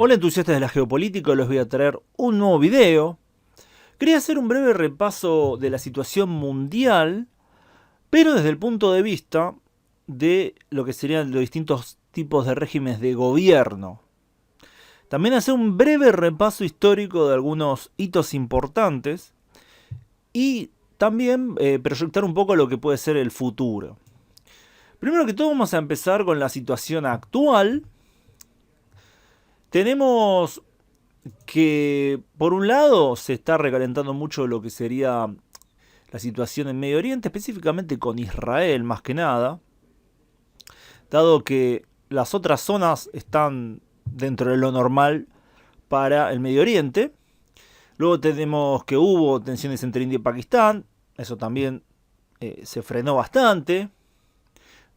Hola entusiastas de la geopolítica, les voy a traer un nuevo video. Quería hacer un breve repaso de la situación mundial, pero desde el punto de vista de lo que serían los distintos tipos de regímenes de gobierno. También hacer un breve repaso histórico de algunos hitos importantes y también proyectar un poco lo que puede ser el futuro. Primero que todo vamos a empezar con la situación actual. Tenemos que por un lado se está recalentando mucho lo que sería la situación en Medio Oriente, específicamente con Israel más que nada, dado que las otras zonas están dentro de lo normal para el Medio Oriente. Luego tenemos que hubo tensiones entre India y Pakistán, eso también se frenó bastante.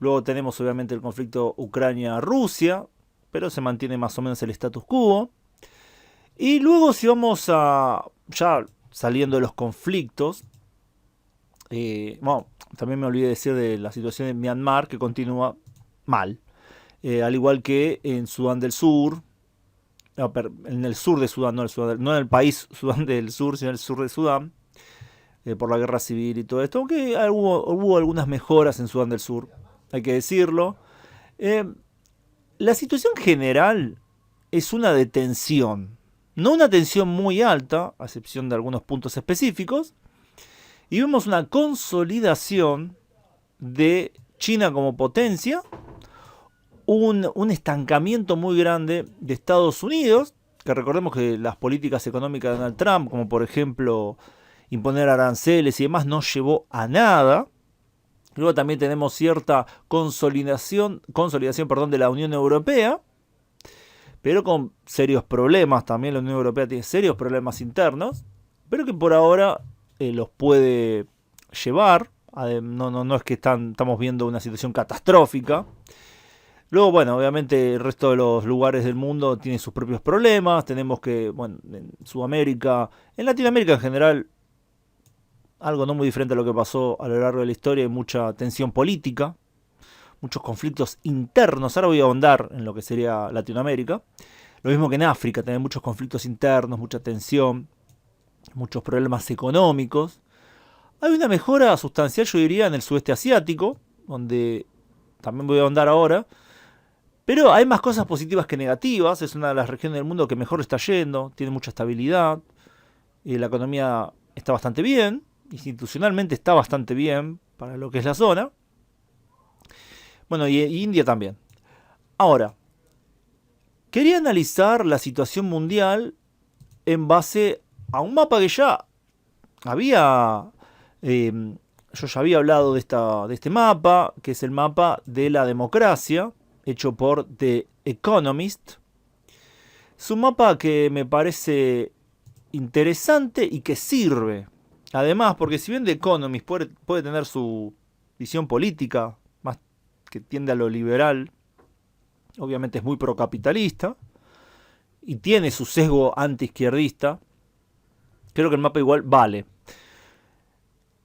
Luego tenemos obviamente el conflicto Ucrania-Rusia, pero se mantiene más o menos el status quo. Y luego si vamos a, ya saliendo de los conflictos, bueno, también me olvidé decir de la situación en Myanmar, que continúa mal. Al igual que en Sudán del Sur, no, en el sur de Sudán, no en el país Sudán del Sur, sino en el sur de Sudán, por la guerra civil y todo esto, aunque hubo algunas mejoras en Sudán del Sur, hay que decirlo. La situación general es una de tensión. No una tensión muy alta, a excepción de algunos puntos específicos. Y vemos una consolidación de China como potencia. Un estancamiento muy grande de Estados Unidos. Que recordemos que las políticas económicas de Donald Trump, como por ejemplo imponer aranceles y demás, no llevó a nada. Luego también tenemos cierta consolidación de la Unión Europea, pero con serios problemas. También la Unión Europea tiene serios problemas internos, pero que por ahora los puede llevar. No es que estamos viendo una situación catastrófica. Luego, bueno, obviamente el resto de los lugares del mundo tienen sus propios problemas. Tenemos que, bueno, en Sudamérica, en Latinoamérica en general, algo no muy diferente a lo que pasó a lo largo de la historia, hay mucha tensión política, muchos conflictos internos. Ahora voy a ahondar en lo que sería Latinoamérica. Lo mismo que en África, también muchos conflictos internos, mucha tensión, muchos problemas económicos. Hay una mejora sustancial, yo diría, en el sudeste asiático, donde también voy a ahondar ahora. Pero hay más cosas positivas que negativas. Es una de las regiones del mundo que mejor está yendo, tiene mucha estabilidad, la economía está bastante bien, institucionalmente está bastante bien para lo que es la zona. Bueno, y India también. Ahora, quería analizar la situación mundial en base a un mapa que ya había... yo ya había hablado de este mapa, que es el mapa de la democracia, hecho por The Economist. Es un mapa que me parece interesante y que sirve. Además, porque si bien The Economist puede tener su visión política, más que tiende a lo liberal, obviamente es muy procapitalista, y tiene su sesgo antiizquierdista, creo que el mapa igual vale.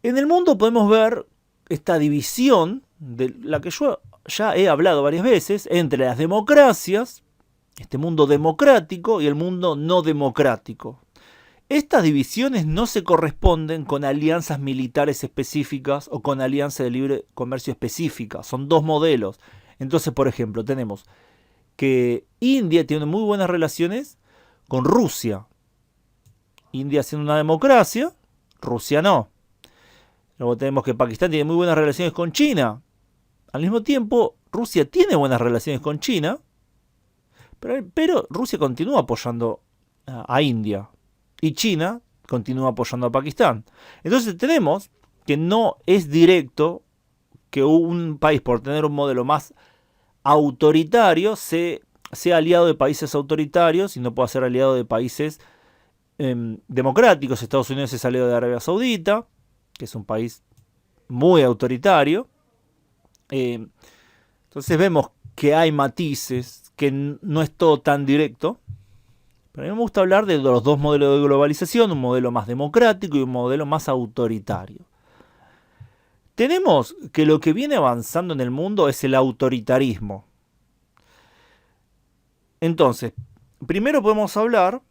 En el mundo podemos ver esta división, de la que yo ya he hablado varias veces, entre las democracias, este mundo democrático y el mundo no democrático. Estas divisiones no se corresponden con alianzas militares específicas o con alianzas de libre comercio específicas. Son dos modelos. Entonces, por ejemplo, tenemos que India tiene muy buenas relaciones con Rusia. India siendo una democracia, Rusia no. Luego tenemos que Pakistán tiene muy buenas relaciones con China. Al mismo tiempo, Rusia tiene buenas relaciones con China, pero Rusia continúa apoyando a India. Y China continúa apoyando a Pakistán. Entonces tenemos que no es directo que un país, por tener un modelo más autoritario, sea aliado de países autoritarios y no pueda ser aliado de países democráticos. Estados Unidos es aliado de Arabia Saudita, que es un país muy autoritario. Entonces vemos que hay matices, que no es todo tan directo. Pero a mí me gusta hablar de los dos modelos de globalización, un modelo más democrático y un modelo más autoritario. Tenemos que lo que viene avanzando en el mundo es el autoritarismo. Entonces, primero podemos hablar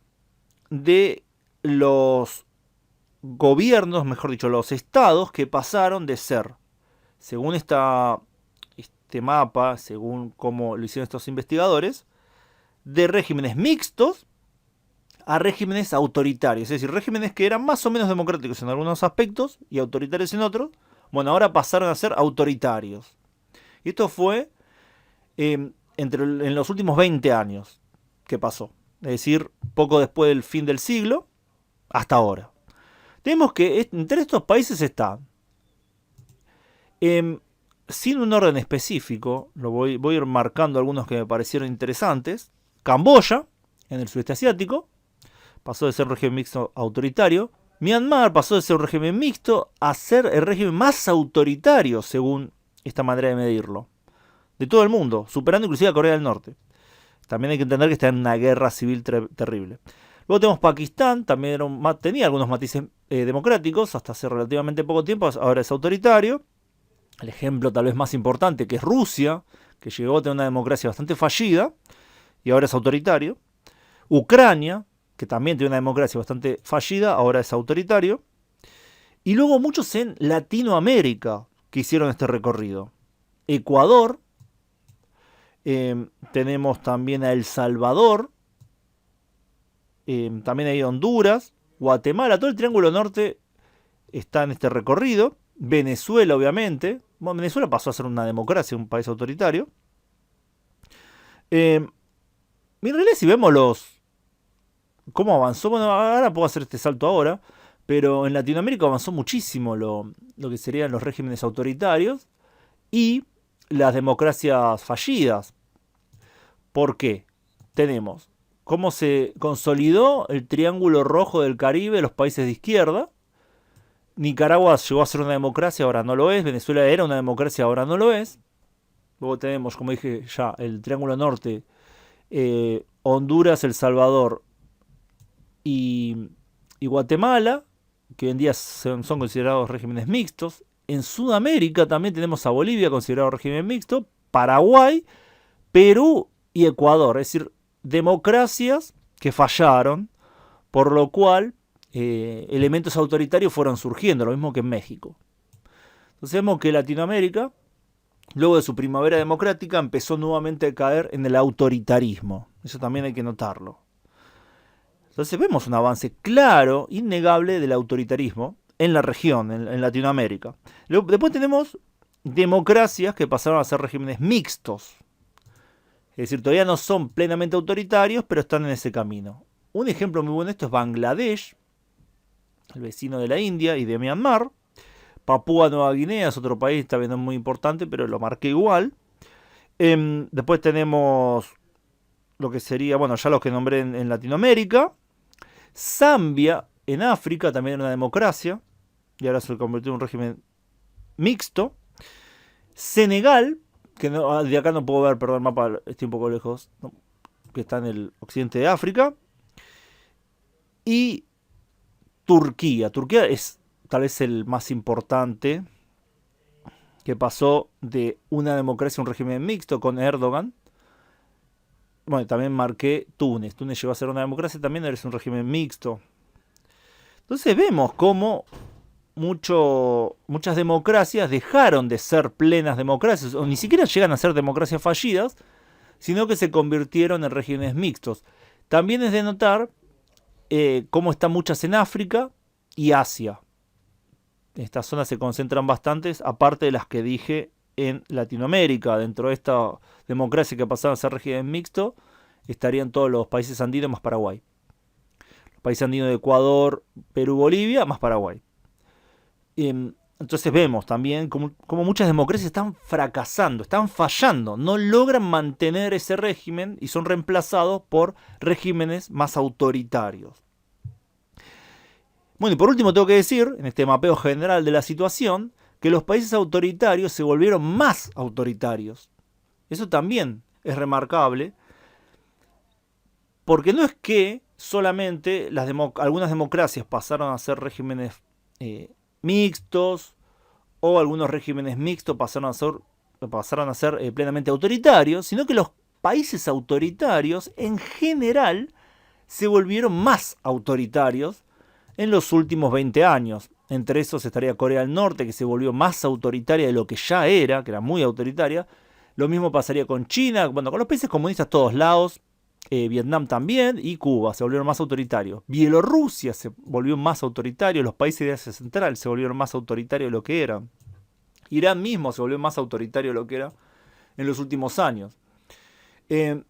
de los gobiernos, mejor dicho, los estados que pasaron de ser, según este mapa, según cómo lo hicieron estos investigadores, de regímenes mixtos a regímenes autoritarios, es decir, regímenes que eran más o menos democráticos en algunos aspectos y autoritarios en otros. Bueno, ahora pasaron a ser autoritarios. Y esto fue en los últimos 20 años que pasó. Es decir, poco después del fin del siglo hasta ahora. Tenemos que entre estos países están, sin un orden específico, voy a ir marcando algunos que me parecieron interesantes. Camboya, en el sudeste asiático, pasó de ser un régimen mixto autoritario. Myanmar pasó de ser un régimen mixto a ser el régimen más autoritario, según esta manera de medirlo, de todo el mundo, superando inclusive a Corea del Norte. También hay que entender que está en una guerra civil terrible. Luego tenemos Pakistán, también tenía algunos matices democráticos, hasta hace relativamente poco tiempo, ahora es autoritario. El ejemplo tal vez más importante, que es Rusia, que llegó a tener una democracia bastante fallida, y ahora es autoritario. Ucrania, que también tiene una democracia bastante fallida, ahora es autoritario. Y luego muchos en Latinoamérica que hicieron este recorrido. Ecuador, tenemos también a El Salvador, también hay Honduras, Guatemala, todo el Triángulo Norte está en este recorrido. Venezuela, obviamente. Bueno, Venezuela pasó a ser una democracia, un país autoritario. En realidad, si vemos cómo avanzó, bueno, ahora puedo hacer este salto ahora, pero en Latinoamérica avanzó muchísimo lo que serían los regímenes autoritarios y las democracias fallidas. ¿Por qué? Tenemos cómo se consolidó el Triángulo Rojo del Caribe, los países de izquierda. Nicaragua llegó a ser una democracia, ahora no lo es. Venezuela era una democracia, ahora no lo es. Luego tenemos, como dije ya, el Triángulo Norte, Honduras, El Salvador y Guatemala, que hoy en día son considerados regímenes mixtos. En Sudamérica también tenemos a Bolivia, considerado régimen mixto, Paraguay, Perú y Ecuador. Es decir, democracias que fallaron, por lo cual elementos autoritarios fueron surgiendo, lo mismo que en México. Entonces vemos que Latinoamérica, luego de su primavera democrática, empezó nuevamente a caer en el autoritarismo. Eso también hay que notarlo. Entonces vemos un avance claro, innegable del autoritarismo en la región, en Latinoamérica. Después tenemos democracias que pasaron a ser regímenes mixtos. Es decir, todavía no son plenamente autoritarios, pero están en ese camino. Un ejemplo muy bueno de esto es Bangladesh, el vecino de la India y de Myanmar. Papúa Nueva Guinea es otro país también muy importante, pero lo marqué igual. Después tenemos lo que sería, bueno, ya los que nombré en Latinoamérica. Zambia, en África, también era una democracia, y ahora se convirtió en un régimen mixto. Senegal, que de acá no puedo ver, perdón, el mapa estoy un poco lejos, ¿no? Que está en el occidente de África. Y Turquía. Turquía es tal vez el más importante, que pasó de una democracia a un régimen mixto con Erdogan. Bueno, también marqué Túnez. Túnez llegó a ser una democracia, también es un régimen mixto. Entonces vemos cómo muchas democracias dejaron de ser plenas democracias, o ni siquiera llegan a ser democracias fallidas, sino que se convirtieron en regímenes mixtos. También es de notar cómo están muchas en África y Asia. Estas zonas se concentran bastantes, aparte de las que dije en Latinoamérica. Dentro de esta democracia que pasaron a ser régimen mixto, estarían todos los países andinos más Paraguay. Los países andinos de Ecuador, Perú, Bolivia, más Paraguay. Entonces vemos también como muchas democracias están fracasando, están fallando, no logran mantener ese régimen y son reemplazados por regímenes más autoritarios. Bueno, y por último tengo que decir, en este mapeo general de la situación, que los países autoritarios se volvieron más autoritarios. Eso también es remarcable, porque no es que solamente algunas democracias pasaron a ser regímenes mixtos, o algunos regímenes mixtos pasaron a ser plenamente autoritarios, sino que países autoritarios en general se volvieron más autoritarios en los últimos 20 años. Entre esos estaría Corea del Norte, que se volvió más autoritaria de lo que ya era, que era muy autoritaria. Lo mismo pasaría con China, bueno, con los países comunistas todos lados, Vietnam también, y Cuba se volvieron más autoritarios. Bielorrusia se volvió más autoritario, los países de Asia Central se volvieron más autoritarios de lo que eran. Irán mismo se volvió más autoritario de lo que era en los últimos años.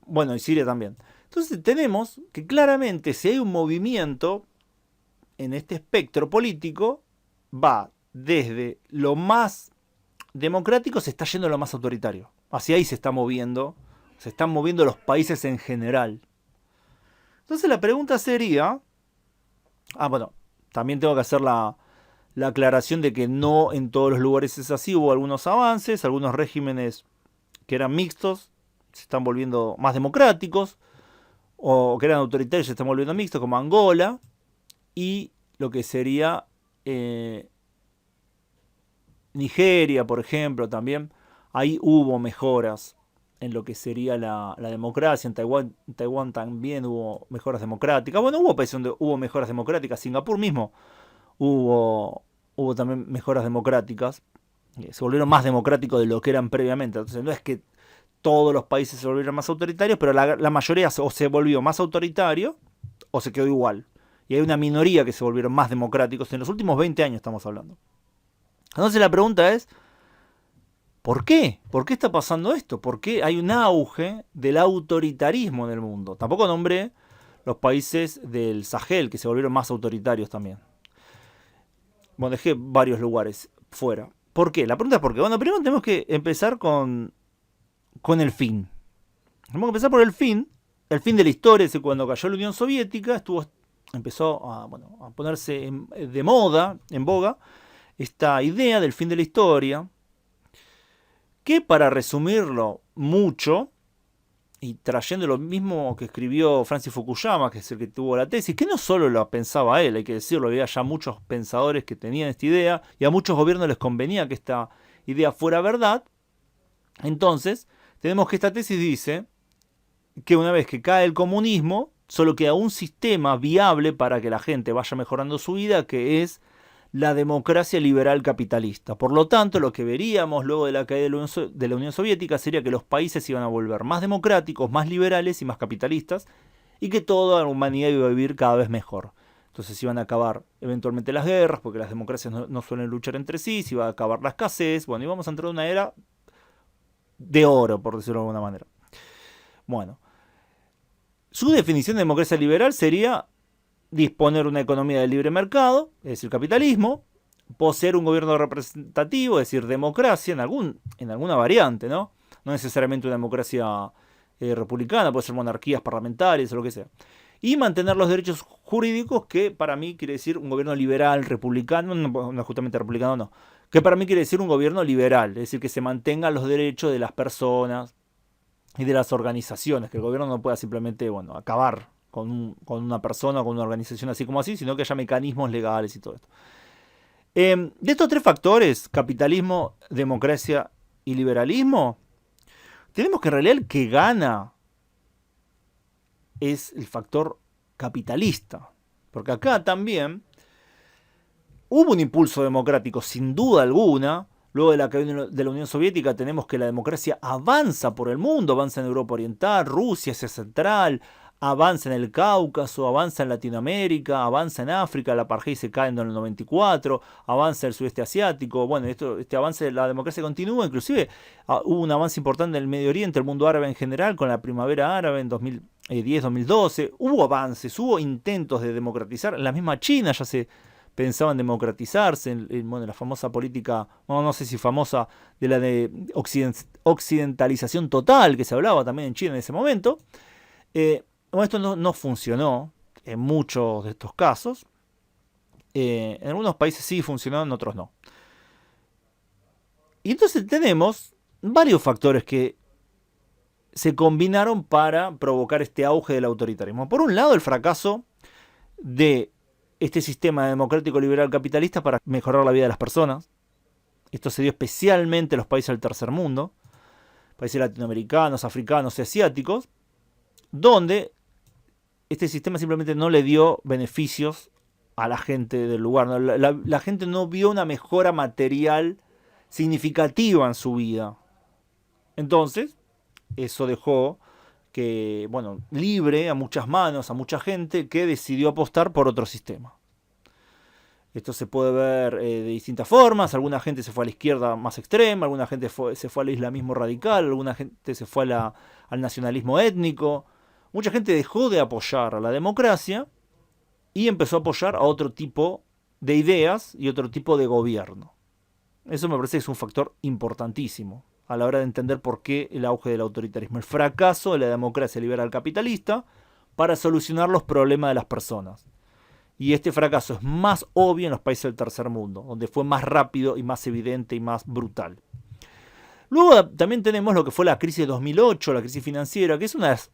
Bueno, y Siria también. Entonces tenemos que claramente si hay un movimiento en este espectro político, va desde lo más democrático, se está yendo a lo más autoritario. Hacia ahí se están moviendo los países en general. Entonces la pregunta sería, bueno, también tengo que hacer la aclaración de que no en todos los lugares es así, hubo algunos avances, algunos regímenes que eran mixtos se están volviendo más democráticos, o que eran autoritarios se están volviendo mixtos, como Angola, y lo que sería Nigeria, por ejemplo, también. Ahí hubo mejoras en lo que sería la democracia. En Taiwán también hubo mejoras democráticas. Bueno, hubo países donde hubo mejoras democráticas. Singapur mismo hubo también mejoras democráticas. Se volvieron más democráticos de lo que eran previamente. Entonces no es que todos los países se volvieron más autoritarios, pero la mayoría o se volvió más autoritario o se quedó igual. Y hay una minoría que se volvieron más democráticos. En los últimos 20 años estamos hablando. Entonces la pregunta es, ¿por qué? ¿Por qué está pasando esto? ¿Por qué hay un auge del autoritarismo en el mundo? Tampoco nombré los países del Sahel, que se volvieron más autoritarios también. Bueno, dejé varios lugares fuera. ¿Por qué? La pregunta es ¿por qué? Bueno, primero tenemos que empezar con el fin. Tenemos que empezar por el fin de la historia. Es decir, cuando cayó la Unión Soviética, empezó a ponerse de moda, en boga, esta idea del fin de la historia, que para resumirlo mucho, y trayendo lo mismo que escribió Francis Fukuyama, que es el que tuvo la tesis, que no solo lo pensaba él, hay que decirlo, había ya muchos pensadores que tenían esta idea, y a muchos gobiernos les convenía que esta idea fuera verdad. Entonces, tenemos que esta tesis dice que una vez que cae el comunismo, solo queda un sistema viable para que la gente vaya mejorando su vida, que es la democracia liberal capitalista. Por lo tanto, lo que veríamos luego de la caída de la Unión Soviética sería que los países se iban a volver más democráticos, más liberales y más capitalistas, y que toda la humanidad iba a vivir cada vez mejor. Entonces se iban a acabar eventualmente las guerras, porque las democracias no suelen luchar entre sí, se iba a acabar la escasez, bueno, íbamos a entrar en una era de oro, por decirlo de alguna manera. Bueno, su definición de democracia liberal sería disponer una economía de libre mercado, es decir, capitalismo, poseer un gobierno representativo, es decir, democracia, en alguna variante, ¿no? No necesariamente una democracia republicana, puede ser monarquías parlamentarias o lo que sea. Y mantener los derechos jurídicos, que para mí quiere decir un gobierno liberal, republicano, no justamente republicano, no, que para mí quiere decir un gobierno liberal, es decir, que se mantengan los derechos de las personas y de las organizaciones, que el gobierno no pueda simplemente, acabar con una persona o con una organización así como así, sino que haya mecanismos legales y todo esto. De estos tres factores, capitalismo, democracia y liberalismo, tenemos que en realidad el que gana es el factor capitalista. Porque acá también hubo un impulso democrático, sin duda alguna. Luego de la caída de la Unión Soviética tenemos que la democracia avanza por el mundo, avanza en Europa Oriental, Rusia, Asia Central, avanza en el Cáucaso, avanza en Latinoamérica, avanza en África, la apartheid se cae en el 94, avanza en el sudeste asiático. Bueno, este avance de la democracia continúa, inclusive hubo un avance importante en el Medio Oriente, el mundo árabe en general, con la primavera árabe en 2010-2012. Hubo avances, hubo intentos de democratizar. En la misma China ya se pensaba en democratizarse, la famosa política, no sé si famosa, de la de occidentalización total, que se hablaba también en China en ese momento. Esto no funcionó en muchos de estos casos. En algunos países sí funcionó, en otros no. Y entonces tenemos varios factores que se combinaron para provocar este auge del autoritarismo. Por un lado, el fracaso de este sistema democrático liberal capitalista para mejorar la vida de las personas. Esto se dio especialmente en los países del tercer mundo. países latinoamericanos, africanos y asiáticos, donde este sistema simplemente no le dio beneficios a la gente del lugar. ¿No? La gente no vio una mejora material significativa en su vida. Entonces, eso dejó que, bueno, libre a muchas manos, a mucha gente que decidió apostar por otro sistema. Esto se puede ver de distintas formas. Alguna gente se fue a la izquierda más extrema, alguna gente se fue al islamismo radical, alguna gente se fue al nacionalismo étnico. Mucha gente dejó de apoyar a la democracia y empezó a apoyar a otro tipo de ideas y otro tipo de gobierno. Eso me parece que es un factor importantísimo a la hora de entender por qué el auge del autoritarismo, el fracaso de la democracia liberal capitalista para solucionar los problemas de las personas. Y este fracaso es más obvio en los países del tercer mundo, donde fue más rápido y más evidente y más brutal. Luego también tenemos lo que fue la crisis de 2008, la crisis financiera, que es una de las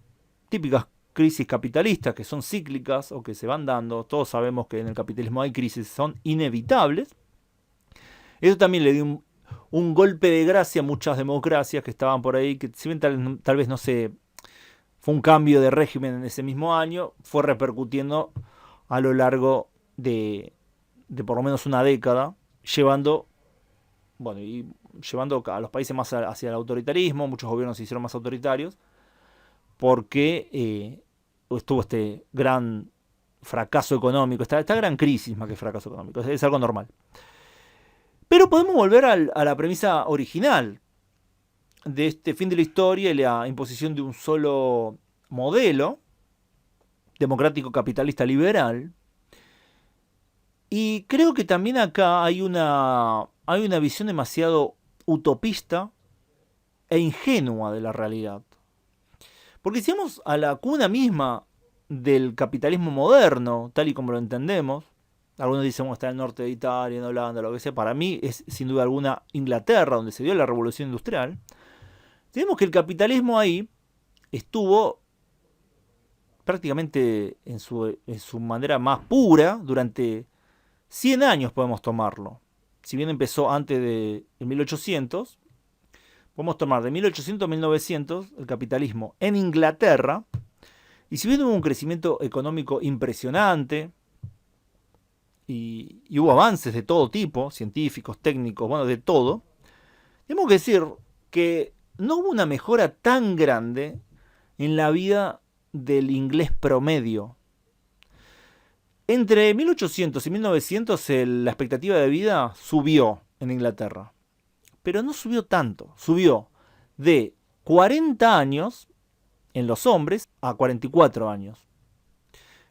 típicas crisis capitalistas que son cíclicas o que se van dando. Todos sabemos que en el capitalismo hay crisis, son inevitables. Eso también le dio un golpe de gracia a muchas democracias que estaban por ahí, que si bien tal vez no se... Fue un cambio de régimen en ese mismo año, fue repercutiendo a lo largo de por lo menos una década, llevando a los países más hacia el autoritarismo. Muchos gobiernos se hicieron más autoritarios porque estuvo este gran fracaso económico, esta gran crisis más que fracaso económico, es algo normal. Pero podemos volver a la premisa original de este fin de la historia y la imposición de un solo modelo democrático capitalista liberal. Y creo que también acá hay una visión demasiado utopista e ingenua de la realidad. Porque si vamos a la cuna misma del capitalismo moderno, tal y como lo entendemos, algunos dicen, bueno, está en el norte de Italia, en Holanda, lo que sea. Para mí es sin duda alguna Inglaterra, donde se dio la revolución industrial. Tenemos que el capitalismo ahí estuvo prácticamente en su manera más pura durante 100 años, podemos tomarlo. Si bien empezó antes de 1800, podemos tomar de 1800 a 1900 el capitalismo en Inglaterra. Y si bien hubo un crecimiento económico impresionante, y hubo avances de todo tipo, científicos, técnicos, bueno, de todo, tenemos que decir que no hubo una mejora tan grande en la vida del inglés promedio. Entre 1800 y 1900 la expectativa de vida subió en Inglaterra, pero no subió tanto, subió de 40 años en los hombres a 44 años.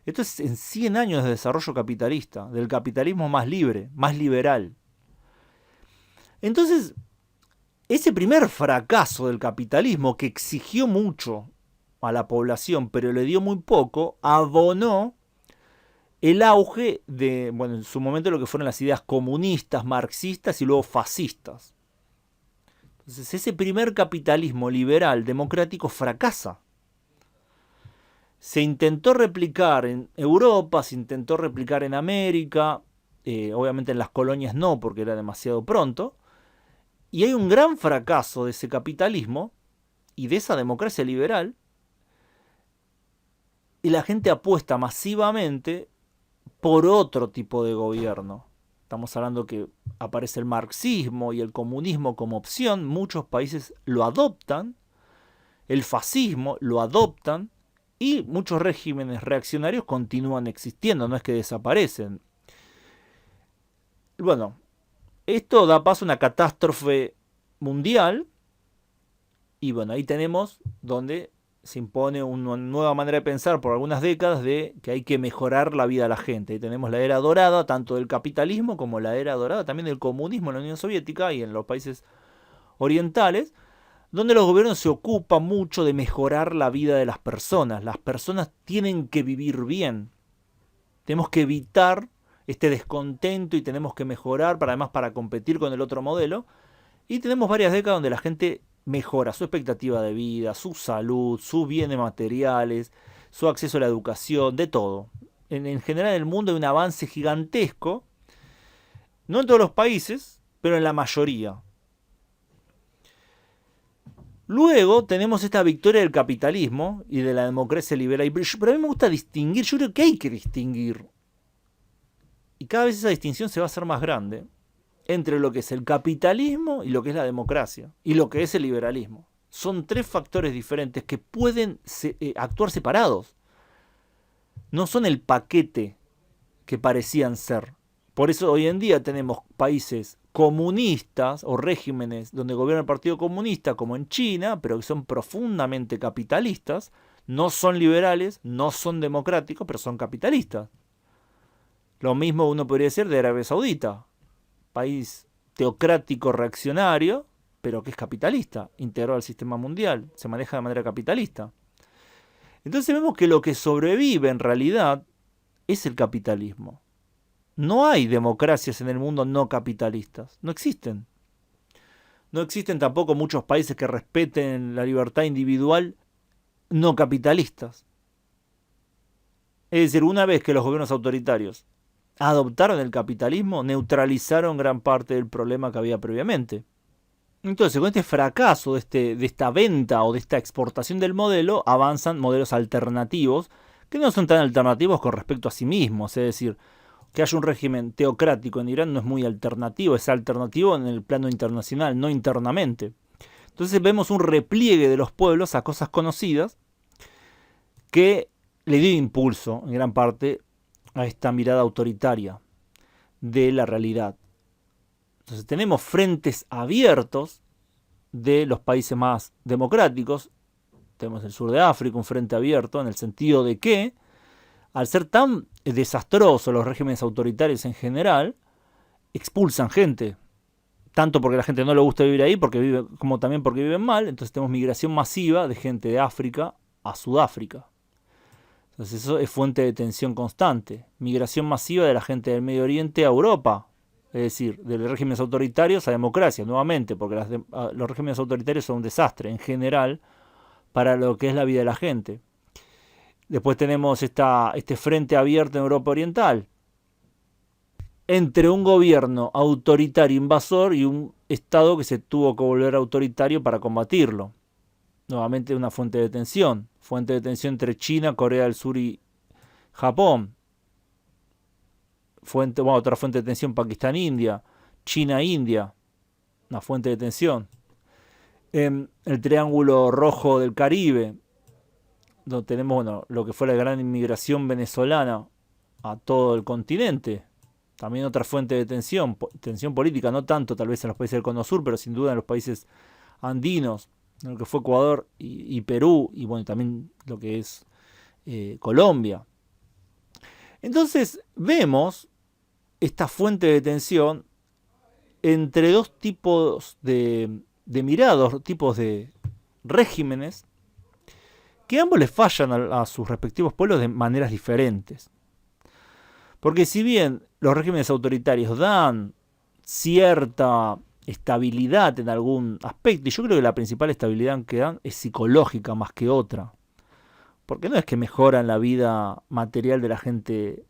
Esto es en 100 años de desarrollo capitalista, del capitalismo más libre, más liberal. Entonces, ese primer fracaso del capitalismo, que exigió mucho a la población, pero le dio muy poco, abonó el auge de, bueno, en su momento lo que fueron las ideas comunistas, marxistas y luego fascistas. Entonces, ese primer capitalismo liberal, democrático, fracasa. Se intentó replicar en Europa, se intentó replicar en América, obviamente en las colonias no, porque era demasiado pronto, y hay un gran fracaso de ese capitalismo y de esa democracia liberal, y la gente apuesta masivamente por otro tipo de gobierno. Estamos hablando que aparece el marxismo y el comunismo como opción, muchos países lo adoptan, el fascismo lo adoptan, y muchos regímenes reaccionarios continúan existiendo, no es que desaparecen. Bueno, esto da paso a una catástrofe mundial. Y bueno, ahí tenemos donde se impone una nueva manera de pensar por algunas décadas de que hay que mejorar la vida de la gente. Ahí tenemos la era dorada, tanto del capitalismo como la era dorada también del comunismo en la Unión Soviética y en los países orientales, donde los gobiernos se ocupan mucho de mejorar la vida de las personas. Las personas tienen que vivir bien. Tenemos que evitar este descontento y tenemos que mejorar además para competir con el otro modelo. Y tenemos varias décadas donde la gente mejora su expectativa de vida, su salud, sus bienes materiales, su acceso a la educación, de todo. En general en el mundo hay un avance gigantesco, no en todos los países, pero en la mayoría. Luego tenemos esta victoria del capitalismo y de la democracia liberal. Pero a mí me gusta distinguir, yo creo que hay que distinguir. Y cada vez esa distinción se va a hacer más grande entre lo que es el capitalismo y lo que es la democracia. Y lo que es el liberalismo. Son tres factores diferentes que pueden actuar separados. No son el paquete que parecían ser. Por eso hoy en día tenemos países comunistas o regímenes donde gobierna el Partido Comunista, como en China, pero que son profundamente capitalistas, no son liberales, no son democráticos, pero son capitalistas. Lo mismo uno podría decir de Arabia Saudita, país teocrático reaccionario, pero que es capitalista, integrado al sistema mundial, se maneja de manera capitalista. Entonces vemos que lo que sobrevive en realidad es el capitalismo. No hay democracias en el mundo no capitalistas. No existen. No existen tampoco muchos países que respeten la libertad individual no capitalistas. Es decir, una vez que los gobiernos autoritarios adoptaron el capitalismo, neutralizaron gran parte del problema que había previamente. Entonces, con este fracaso de esta venta o de esta exportación del modelo, avanzan modelos alternativos que no son tan alternativos con respecto a sí mismos. Es decir, que haya un régimen teocrático en Irán no es muy alternativo, es alternativo en el plano internacional, no internamente. Entonces vemos un repliegue de los pueblos a cosas conocidas que le dio impulso, en gran parte, a esta mirada autoritaria de la realidad. Entonces tenemos frentes abiertos de los países más democráticos. Tenemos el sur de África, un frente abierto, en el sentido de que, al ser tan desastrosos los regímenes autoritarios en general, expulsan gente. Tanto porque a la gente no le gusta vivir ahí, como también porque viven mal. Entonces tenemos migración masiva de gente de África a Sudáfrica. Entonces eso es fuente de tensión constante. Migración masiva de la gente del Medio Oriente a Europa. Es decir, de los regímenes autoritarios a democracia, nuevamente, porque los regímenes autoritarios son un desastre en general para lo que es la vida de la gente. Después tenemos este frente abierto en Europa Oriental entre un gobierno autoritario invasor y un Estado que se tuvo que volver autoritario para combatirlo. Nuevamente una fuente de tensión. Fuente de tensión entre China, Corea del Sur y Japón. Otra fuente de tensión Pakistán-India. China-India. Una fuente de tensión. El Triángulo Rojo del Caribe, donde tenemos lo que fue la gran inmigración venezolana a todo el continente. También otra fuente de tensión política, no tanto tal vez en los países del Cono Sur, pero sin duda en los países andinos, en lo que fue Ecuador y Perú, y bueno, también lo que es Colombia. Entonces vemos esta fuente de tensión entre dos tipos de miradas, dos tipos de regímenes, que ambos les fallan a sus respectivos pueblos de maneras diferentes. Porque si bien los regímenes autoritarios dan cierta estabilidad en algún aspecto, y yo creo que la principal estabilidad que dan es psicológica más que otra, porque no es que mejoran la vida material de la gente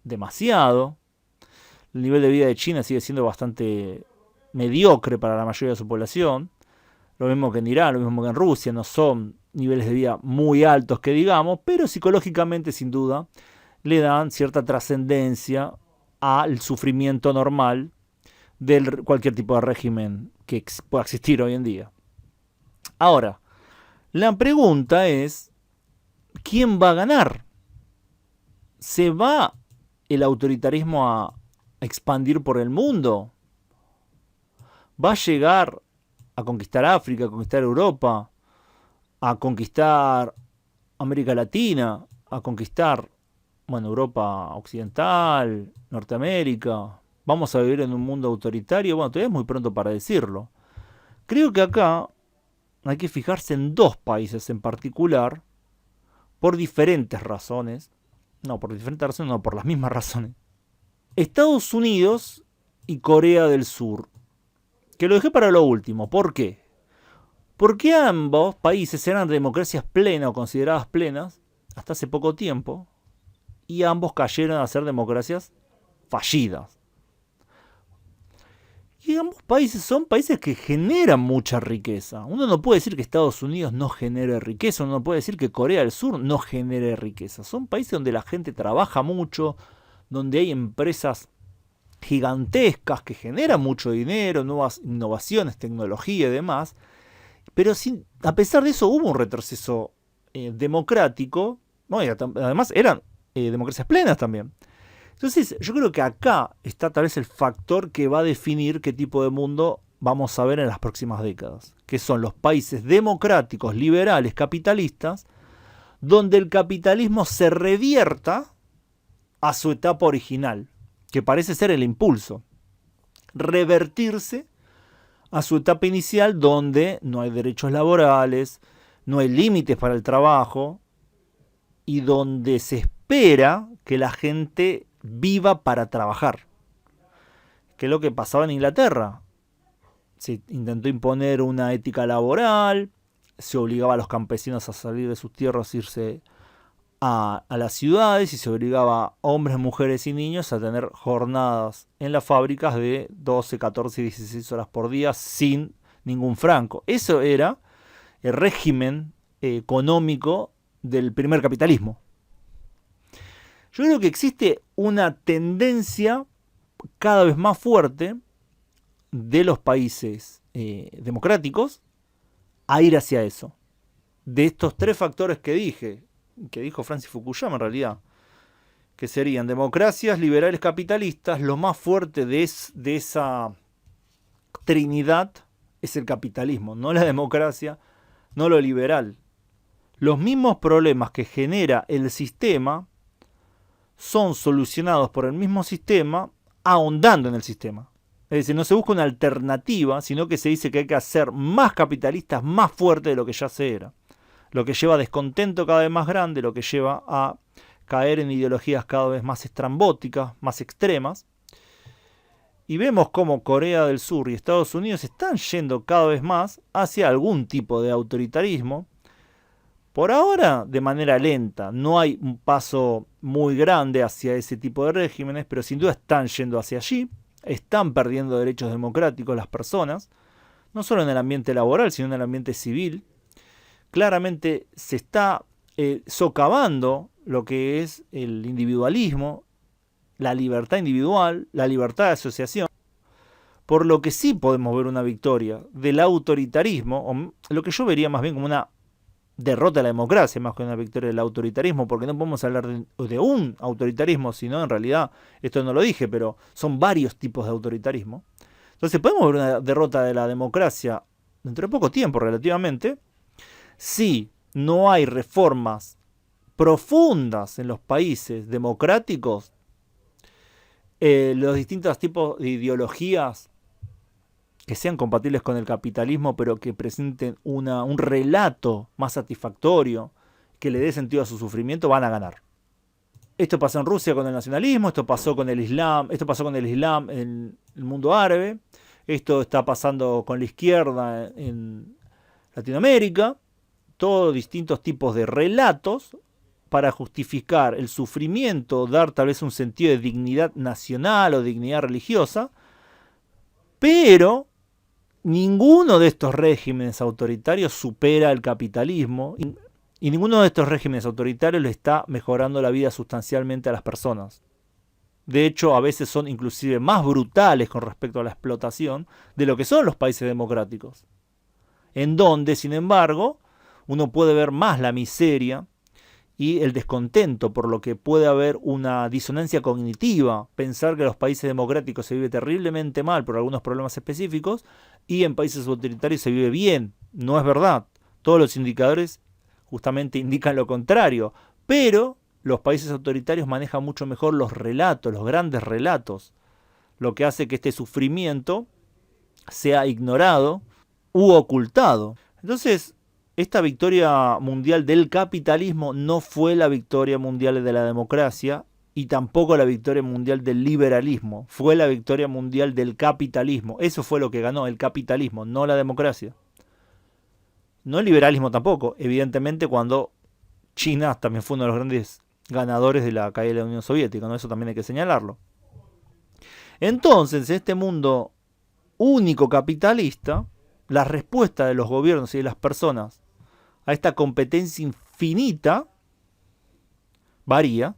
demasiado. El nivel de vida de China sigue siendo bastante mediocre para la mayoría de su población. Lo mismo que en Irán, lo mismo que en Rusia, no son niveles de vida muy altos que digamos, pero psicológicamente sin duda le dan cierta trascendencia al sufrimiento normal de cualquier tipo de régimen que pueda existir hoy en día. Ahora, la pregunta es, ¿quién va a ganar? ¿Se va el autoritarismo a expandir por el mundo? ¿Va a llegar a conquistar África, a conquistar Europa, a conquistar América Latina, a conquistar, bueno, Europa Occidental, Norteamérica? ¿Vamos a vivir en un mundo autoritario? Bueno, todavía es muy pronto para decirlo. Creo que acá hay que fijarse en dos países en particular, por diferentes razones. No, por diferentes razones, no, por las mismas razones. Estados Unidos y Corea del Sur. Que lo dejé para lo último. ¿Por qué? Porque ambos países eran democracias plenas o consideradas plenas hasta hace poco tiempo, y ambos cayeron a ser democracias fallidas. Y ambos países son países que generan mucha riqueza. Uno no puede decir que Estados Unidos no genere riqueza, uno no puede decir que Corea del Sur no genere riqueza. Son países donde la gente trabaja mucho, donde hay empresas gigantescas que generan mucho dinero, nuevas innovaciones, tecnología y demás. Pero a pesar de eso hubo un retroceso democrático, ¿no? Y además eran democracias plenas también. Entonces, yo creo que acá está tal vez el factor que va a definir qué tipo de mundo vamos a ver en las próximas décadas, que son los países democráticos, liberales, capitalistas, donde el capitalismo se revierta a su etapa original, que parece ser el impulso, revertirse a su etapa inicial donde no hay derechos laborales, no hay límites para el trabajo y donde se espera que la gente viva para trabajar. Que es lo que pasaba en Inglaterra. Se intentó imponer una ética laboral, se obligaba a los campesinos a salir de sus tierras, irse a las ciudades y se obligaba a hombres, mujeres y niños a tener jornadas en las fábricas de 12, 14 y 16 horas por día sin ningún franco. Eso era el régimen económico del primer capitalismo. Yo creo que existe una tendencia cada vez más fuerte de los países democráticos a ir hacia eso. De estos tres factores que dijo Francis Fukuyama en realidad, que serían democracias, liberales, capitalistas, lo más fuerte de esa trinidad es el capitalismo, no la democracia, no lo liberal. Los mismos problemas que genera el sistema son solucionados por el mismo sistema ahondando en el sistema. Es decir, no se busca una alternativa, sino que se dice que hay que hacer más capitalistas, más fuerte de lo que ya se era. Lo que lleva a descontento cada vez más grande, lo que lleva a caer en ideologías cada vez más estrambóticas, más extremas. Y vemos cómo Corea del Sur y Estados Unidos están yendo cada vez más hacia algún tipo de autoritarismo. Por ahora, de manera lenta, no hay un paso muy grande hacia ese tipo de regímenes, pero sin duda están yendo hacia allí, están perdiendo derechos democráticos las personas, no solo en el ambiente laboral, sino en el ambiente civil. Claramente se está socavando lo que es el individualismo, la libertad individual, la libertad de asociación, por lo que sí podemos ver una victoria del autoritarismo, o lo que yo vería más bien como una derrota de la democracia más que una victoria del autoritarismo, porque no podemos hablar de un autoritarismo, sino en realidad, esto no lo dije, pero son varios tipos de autoritarismo. Entonces podemos ver una derrota de la democracia dentro de poco tiempo relativamente, si no hay reformas profundas en los países democráticos, los distintos tipos de ideologías que sean compatibles con el capitalismo, pero que presenten un relato más satisfactorio, que le dé sentido a su sufrimiento, van a ganar. Esto pasó en Rusia con el nacionalismo, esto pasó con el Islam en el mundo árabe, esto está pasando con la izquierda en Latinoamérica, todos distintos tipos de relatos para justificar el sufrimiento, dar tal vez un sentido de dignidad nacional o dignidad religiosa, pero ninguno de estos regímenes autoritarios supera el capitalismo y ninguno de estos regímenes autoritarios le está mejorando la vida sustancialmente a las personas. De hecho, a veces son inclusive más brutales con respecto a la explotación de lo que son los países democráticos. En donde, sin embargo, uno puede ver más la miseria y el descontento, por lo que puede haber una disonancia cognitiva, pensar que en los países democráticos se vive terriblemente mal por algunos problemas específicos y en países autoritarios se vive bien. No es verdad. Todos los indicadores justamente indican lo contrario, pero los países autoritarios manejan mucho mejor los relatos, los grandes relatos, lo que hace que este sufrimiento sea ignorado u ocultado. Entonces, esta victoria mundial del capitalismo no fue la victoria mundial de la democracia y tampoco la victoria mundial del liberalismo. Fue la victoria mundial del capitalismo. Eso fue lo que ganó el capitalismo, no la democracia. No el liberalismo tampoco. Evidentemente cuando China también fue uno de los grandes ganadores de la caída de la Unión Soviética, ¿no? Eso también hay que señalarlo. Entonces, en este mundo único capitalista, la respuesta de los gobiernos y de las personas a esta competencia infinita varía.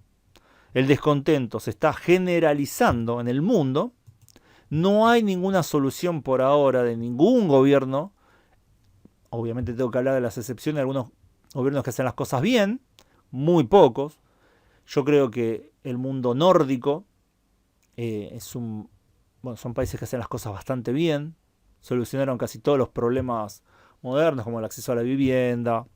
El descontento se está generalizando en el mundo. No hay ninguna solución por ahora de ningún gobierno. Obviamente tengo que hablar de las excepciones de algunos gobiernos que hacen las cosas bien, muy pocos. Yo creo que el mundo nórdico son países que hacen las cosas bastante bien. Solucionaron casi todos los problemas modernos, como el acceso a la vivienda,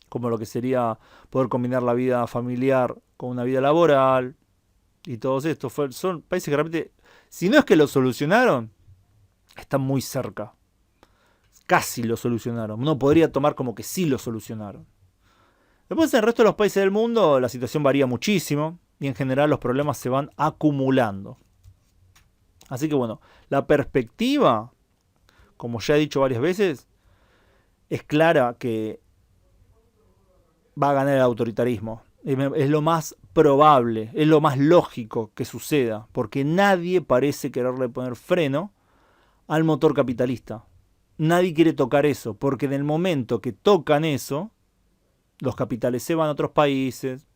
como lo que sería poder combinar la vida familiar con una vida laboral. Y todos estos son países que realmente, si no es que lo solucionaron, están muy cerca. Casi lo solucionaron. Uno podría tomar como que sí lo solucionaron. Después en el resto de los países del mundo la situación varía muchísimo y en general los problemas se van acumulando. Así que bueno, la perspectiva, como ya he dicho varias veces, es clara que va a ganar el autoritarismo. Es lo más probable, es lo más lógico que suceda, porque nadie parece quererle poner freno al motor capitalista. Nadie quiere tocar eso, porque en el momento que tocan eso, los capitales se van a otros países.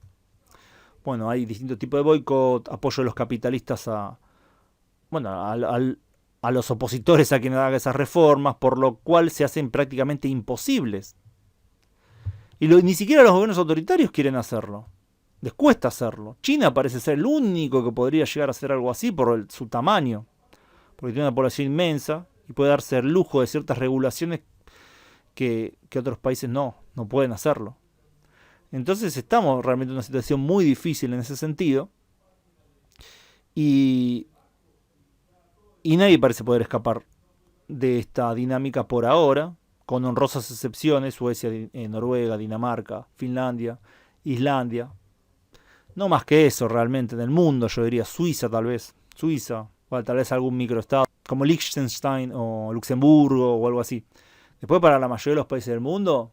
Bueno, hay distintos tipos de boicot, apoyo de los capitalistas a los opositores a quienes hagan esas reformas, por lo cual se hacen prácticamente imposibles. Y ni siquiera los gobiernos autoritarios quieren hacerlo. Les cuesta hacerlo. China parece ser el único que podría llegar a hacer algo así por su tamaño, porque tiene una población inmensa y puede darse el lujo de ciertas regulaciones que otros países no pueden hacerlo. Entonces estamos realmente en una situación muy difícil en ese sentido. Y nadie parece poder escapar de esta dinámica por ahora, con honrosas excepciones: Suecia, Noruega, Dinamarca, Finlandia, Islandia. No más que eso realmente en el mundo, yo diría Suiza tal vez. Tal vez algún microestado, como Liechtenstein o Luxemburgo o algo así. Después para la mayoría de los países del mundo,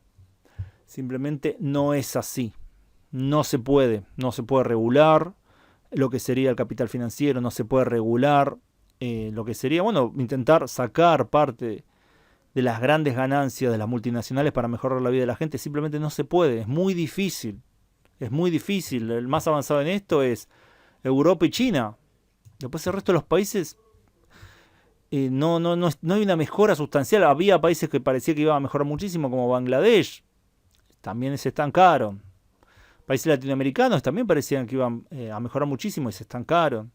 simplemente no es así. No se puede regular lo que sería el capital financiero, no se puede regular lo que sería, intentar sacar parte de las grandes ganancias de las multinacionales para mejorar la vida de la gente. Simplemente no se puede, es muy difícil. El más avanzado en esto es Europa y China. Después el resto de los países no hay una mejora sustancial. Había países que parecía que iban a mejorar muchísimo, como Bangladesh. También se estancaron. Países latinoamericanos también parecían que iban a mejorar muchísimo y se estancaron.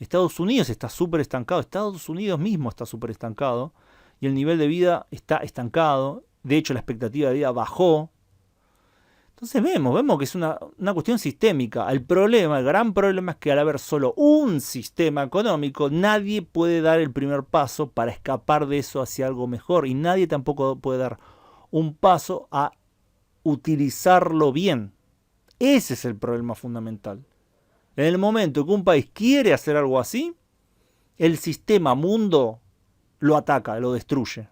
Estados Unidos está súper estancado. Estados Unidos mismo está súper estancado. Y el nivel de vida está estancado. De hecho, la expectativa de vida bajó. Entonces vemos que es una cuestión sistémica. El gran problema es que al haber solo un sistema económico, nadie puede dar el primer paso para escapar de eso hacia algo mejor. Y nadie tampoco puede dar un paso a utilizarlo bien. Ese es el problema fundamental. En el momento que un país quiere hacer algo así, el sistema mundo lo ataca, lo destruye.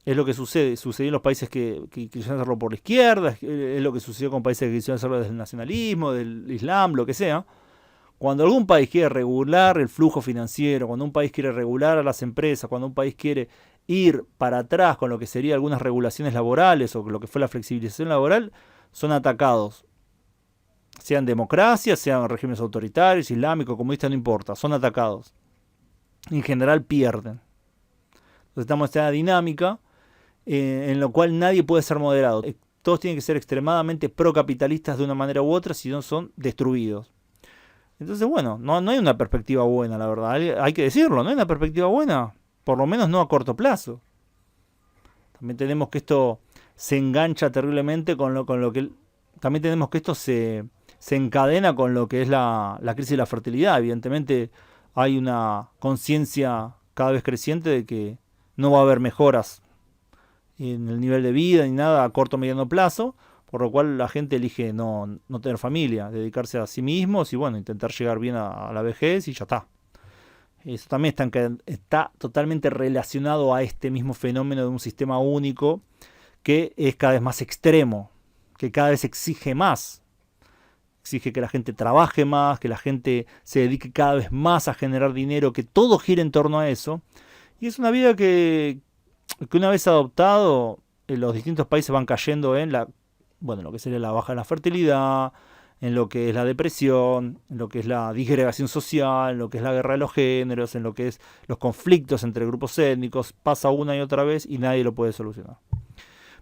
Es lo que sucedió en los países que quisieron hacerlo por la izquierda, es lo que sucedió con países que quisieron hacerlo desde el nacionalismo, del islam, lo que sea. Cuando algún país quiere regular el flujo financiero, cuando un país quiere regular a las empresas, cuando un país quiere ir para atrás con lo que serían algunas regulaciones laborales o lo que fue la flexibilización laboral, son atacados. Sean democracias, sean regímenes autoritarios, islámicos, comunistas, no importa, son atacados. En general pierden. Entonces estamos en esta dinámica en la cual nadie puede ser moderado. Todos tienen que ser extremadamente procapitalistas de una manera u otra, si no son destruidos. Entonces, no hay una perspectiva buena, la verdad. Hay que decirlo, no hay una perspectiva buena. Por lo menos no a corto plazo. También tenemos que esto se engancha terriblemente con lo que... También tenemos que esto se encadena con lo que es la crisis de la fertilidad. Evidentemente hay una conciencia cada vez creciente de que no va a haber mejoras en el nivel de vida ni nada a corto o mediano plazo, por lo cual la gente elige no tener familia, dedicarse a sí mismos y intentar llegar bien a la vejez y ya está. Eso también está totalmente relacionado a este mismo fenómeno de un sistema único que es cada vez más extremo, que cada vez exige más. exige que la gente trabaje más, que la gente se dedique cada vez más a generar dinero, que todo gire en torno a eso. Y es una vida que una vez adoptado, los distintos países van cayendo en lo que sería la baja de la fertilidad, en lo que es la depresión, en lo que es la disgregación social, en lo que es la guerra de los géneros, en lo que es los conflictos entre grupos étnicos. Pasa una y otra vez y nadie lo puede solucionar.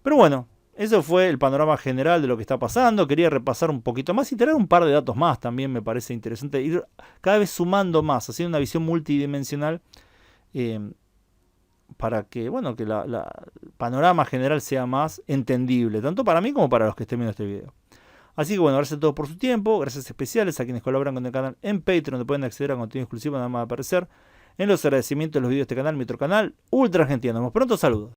Pero bueno, eso fue el panorama general de lo que está pasando. Quería repasar un poquito más y tener un par de datos más. También me parece interesante ir cada vez sumando más, haciendo una visión multidimensional, para que, bueno, que el panorama general sea más entendible, tanto para mí como para los que estén viendo este video. Así que bueno, gracias a todos por su tiempo, gracias especiales a quienes colaboran con el canal en Patreon, donde pueden acceder a contenido exclusivo nada más aparecer en los agradecimientos de los videos de este canal, mi otro canal, Ultra Argentina. Nos vemos pronto, saludos.